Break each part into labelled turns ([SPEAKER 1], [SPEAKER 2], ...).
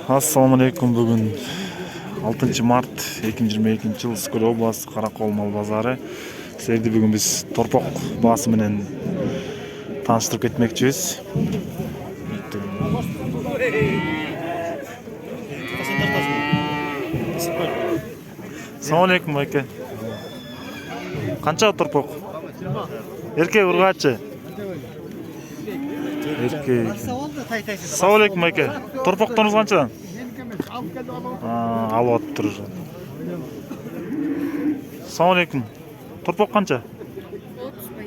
[SPEAKER 1] Assalamu alaikum. Бүгін 6 март 2022 жыл Үскөл обласы Каракол мал базары. Сіздерді бүгін біз торпоқ басы менен таныштырып кетмекчибиз. Assalamu alaikum байке. Канча торпоқ? Эркек ургачы. Эркек. Assalamu alaikum байке. Торпоқтарыңыз канчадан? Алып атып тұр. Assalamu alaikum. Торпоқ қанша?
[SPEAKER 2] 30 бай.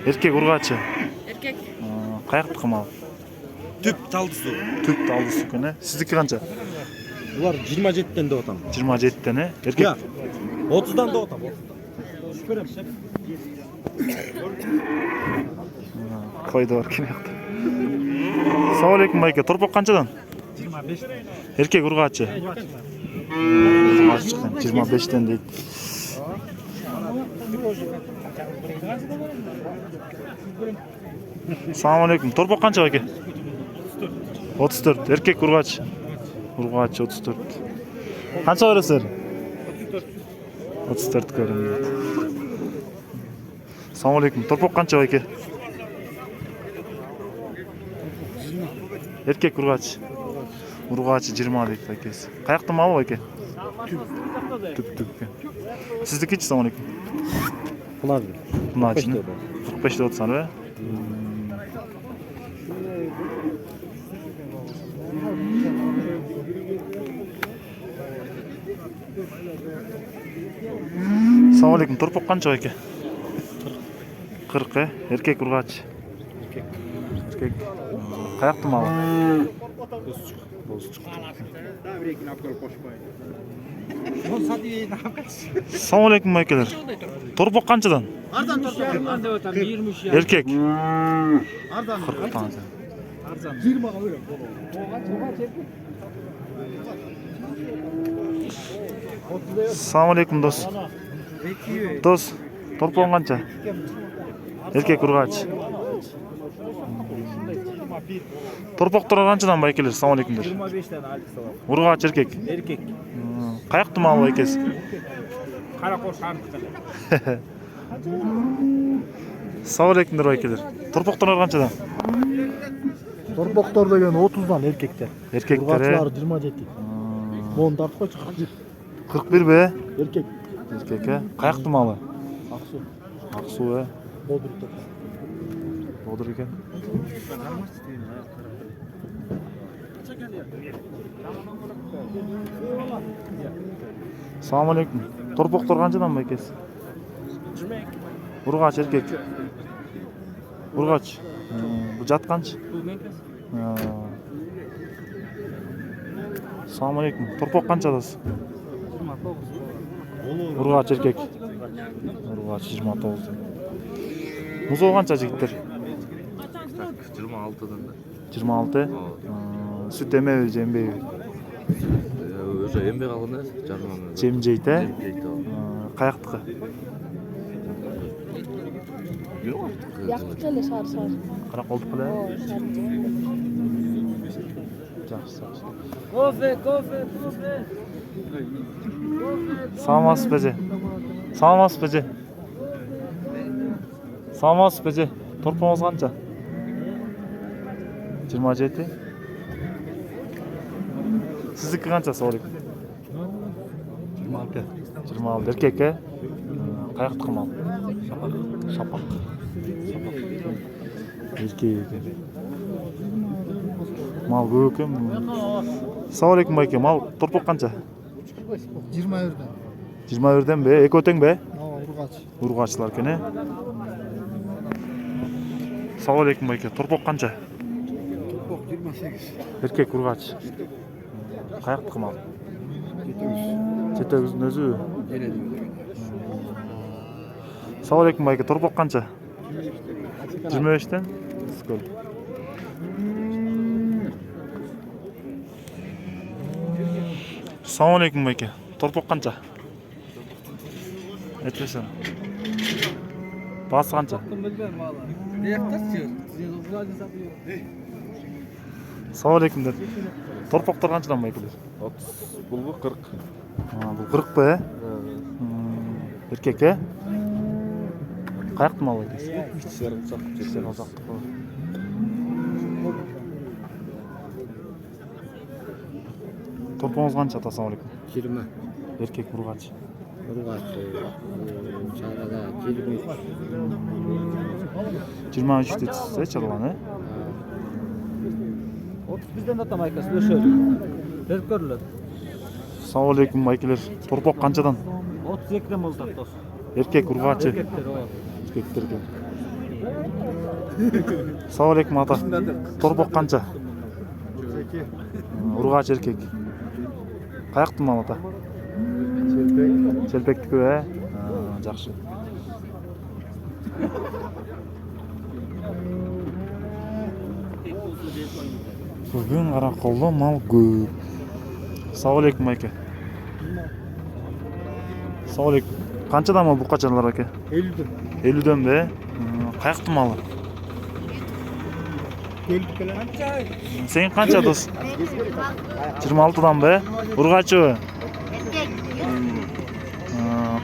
[SPEAKER 1] Эркек ургачы.
[SPEAKER 2] Эркек.
[SPEAKER 1] Каяктыкы мал?
[SPEAKER 3] Түп талдысы.
[SPEAKER 1] Түп талдысы екен, Сіздікі қанша?
[SPEAKER 3] Бұлар 27-тен деп атам.
[SPEAKER 1] 27-тен, Эркек?
[SPEAKER 3] 30-дан деп атам.
[SPEAKER 1] Қойды бар кенекті. Assalamu alaikum байке. Торпоқ қаншадан?
[SPEAKER 3] 25.
[SPEAKER 1] Эркек ургачы. 25-тен дейді. Assalamu alaikum. Торпоқ қанша байке? 34. Эркек ургач. Ургач 34. Қанша бересіздер? 34 көрінеді. Assalamu alaikum. Торпоқ қанша байке? Эркек ургач. Ургачы 20 дейді байкесі. Қаяқты малы байке? Түп. Сіздікі Assalamu alaikum. Пұнажы. 45 деп отсаны бе? Assalamu alaikum. Торпоқ қанша байке? 40, Эркек ургач. Эркек. Қаяқты малы? Assalamu alaikum байкелер. Торпоқ қаншадан?
[SPEAKER 4] Арзан торпоқ. 23
[SPEAKER 1] Эркек.
[SPEAKER 4] Арзан.
[SPEAKER 1] 40 таңыз.
[SPEAKER 4] Арзан. 20-ға бөлем.
[SPEAKER 1] Assalamu alaikum дос. Дос, торпоғың қанша? Эркек ургач. Торпоқтар қаншадан байкелер? Assalamu alaikum.
[SPEAKER 4] 25-тен альтысы бар.
[SPEAKER 1] Ургач эркек.
[SPEAKER 4] Эркек.
[SPEAKER 1] Қаяқты малы байкесі?
[SPEAKER 4] Қарақор шарықтыр.
[SPEAKER 1] Assalamu alaikum байкелер. Торпоқтар қаншадан?
[SPEAKER 5] Торпоқтор деген 30-дан эркектер.
[SPEAKER 1] Эркектер.
[SPEAKER 5] Ургачылар 27. Моны тартып койчу
[SPEAKER 1] 41 бе?
[SPEAKER 5] эркек.
[SPEAKER 1] Эркек, Қаяқты малы?
[SPEAKER 5] Аксу.
[SPEAKER 1] Ақсу,
[SPEAKER 5] Бодур топ.
[SPEAKER 1] Бодыр екен. Assalamu alaikum. Торпоқтар қаншадан байкесі? Ургач эркек. Ургач. Бұл жат қанша? Assalamu alaikum. Торпоқ қаншадасыз? Ургач эркек. Ургач 29. Музол қанша жігіттер?
[SPEAKER 6] 26-дан.
[SPEAKER 1] 26. Сүт емеби, жембейби?
[SPEAKER 6] Өзі ембей қалғанда жарыман.
[SPEAKER 1] Жем жейді, Қаяқтықы?
[SPEAKER 2] Яқтық эле шар.
[SPEAKER 1] Қарақолдық қылы? Жақсы.
[SPEAKER 4] Кофе.
[SPEAKER 1] Саламатсыз беже. Саламатсыз беже. Торпоңыз қанша? 27. Сіздікі қанша сорик? 26. Эркек, Қаяқтықы мал? Шапақ. Эркек екен. Мал көп екен. Assalamu alaikum байке. Мал торпоқ қанша?
[SPEAKER 5] 21-ден.
[SPEAKER 1] 21-ден бе? Екі өтең бе?
[SPEAKER 5] Ургач.
[SPEAKER 1] Ургачылар екен, Assalamu alaikum байке. Торпоқ қанша?
[SPEAKER 5] Торпоқ 28.
[SPEAKER 1] Эркек ургач. Қаяқтықы мал? Жетегіздің өзі? Assalamu alaikum байке. Торпоқ қанша? 25-тен? Үскөл. Assalamu alaikum байке. Торпоқ қанша? Айтпесен. Басы қанша? Assalamu alaikum dер. Торпоктор канчадан байкелер?
[SPEAKER 6] 30 bulgu 40.
[SPEAKER 1] Бул 40 be. Эркек э? Каяктын малы экенсиз? 70 озак. Торпоңуз канча? Assalamu alaikum.
[SPEAKER 5] 20.
[SPEAKER 1] Эркек ургач.
[SPEAKER 5] Urgaç. Çarada 23.
[SPEAKER 1] 23 детсиз, чарлан э?
[SPEAKER 4] 31'den de tam aykası da şöyle. Verip görülür.
[SPEAKER 1] Assalamu alaikum байкелер. Торпок канчадан?
[SPEAKER 4] 32'den olacak dostum.
[SPEAKER 1] Эркек ургачы.
[SPEAKER 4] Erkekleri o yapıyor.
[SPEAKER 1] Erkeklerге. Assalamu alaikum ата. Торпок канча? Ургач эркек. Каяктын малы ата? Челпектики э? Жакшы. Бүгүн Караколдо мал көп. Assalamu alaikum айке. Assalamu alaikum. Канчадан мал букачалар айке?
[SPEAKER 5] 50'den.
[SPEAKER 1] 50'den be. Каяктын малы?
[SPEAKER 5] Gelip gelen.
[SPEAKER 1] Senin kança dос? 26'dan be. Urgaçı.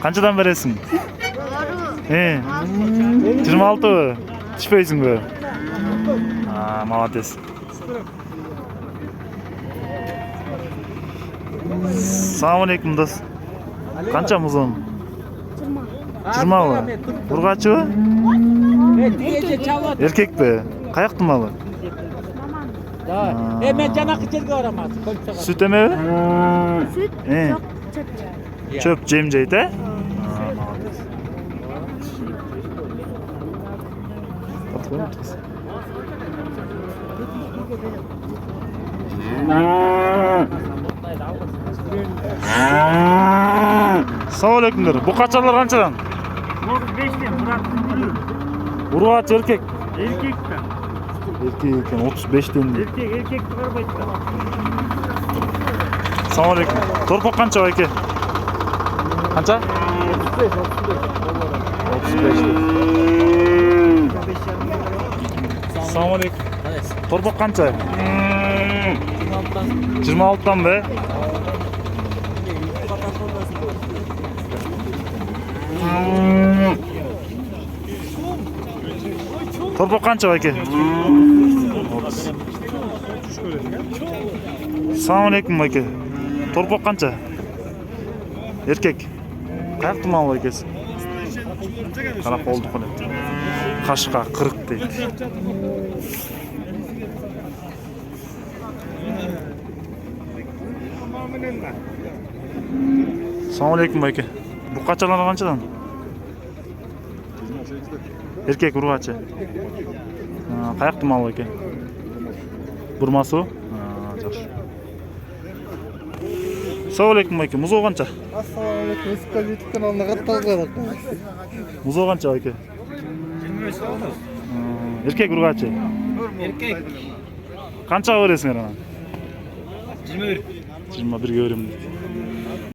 [SPEAKER 1] Kançadan veresin? He. 26. Düşpeysin be. Молодец. Assalamu alaikum dос. Kança muzun? 20 mı? Urgaçı? Erkek be. Kayaktın malı?
[SPEAKER 4] Hemen canak içeride aramaz.
[SPEAKER 1] Süt eme mi?
[SPEAKER 2] Süt,
[SPEAKER 1] He.
[SPEAKER 2] çok
[SPEAKER 1] Çöp cemceydi he? Assalamu alaikum der. Bu kaçarlar kançadan?
[SPEAKER 4] 35'ten Murat Gülür.
[SPEAKER 1] Urgaç erkek.
[SPEAKER 4] Erkek de.
[SPEAKER 1] Erkek ekan 35'ten.
[SPEAKER 4] Erkek var bayıkta.
[SPEAKER 1] Assalamu alaikum. Torpok kança bayke? Kança? 35. Assalamu alaikum. Torpok kança? 26'dan be. Torpok kança bayke? Assalamu alaikum bayke. Torpok kança? Erkek. Kayaktın malı baykesi? Karakoldu kone. Kaşka 40 deydi. Assalamu alaikum bayke. Bu kaçalar kançadan? Erkek urgaçı. Kayaktın malı bayke? Burması o? Жақсы. Assalamu alaikum bayke. Muzo kança?
[SPEAKER 5] Assalamu alaikum. Eskal YouTube kanalına katıldık.
[SPEAKER 1] Muzo kança bayke?
[SPEAKER 4] 25 oldu.
[SPEAKER 1] Erkek urgaçı.
[SPEAKER 4] Erkek.
[SPEAKER 1] Kança veresin herana?
[SPEAKER 4] 21.
[SPEAKER 1] 21 görüm.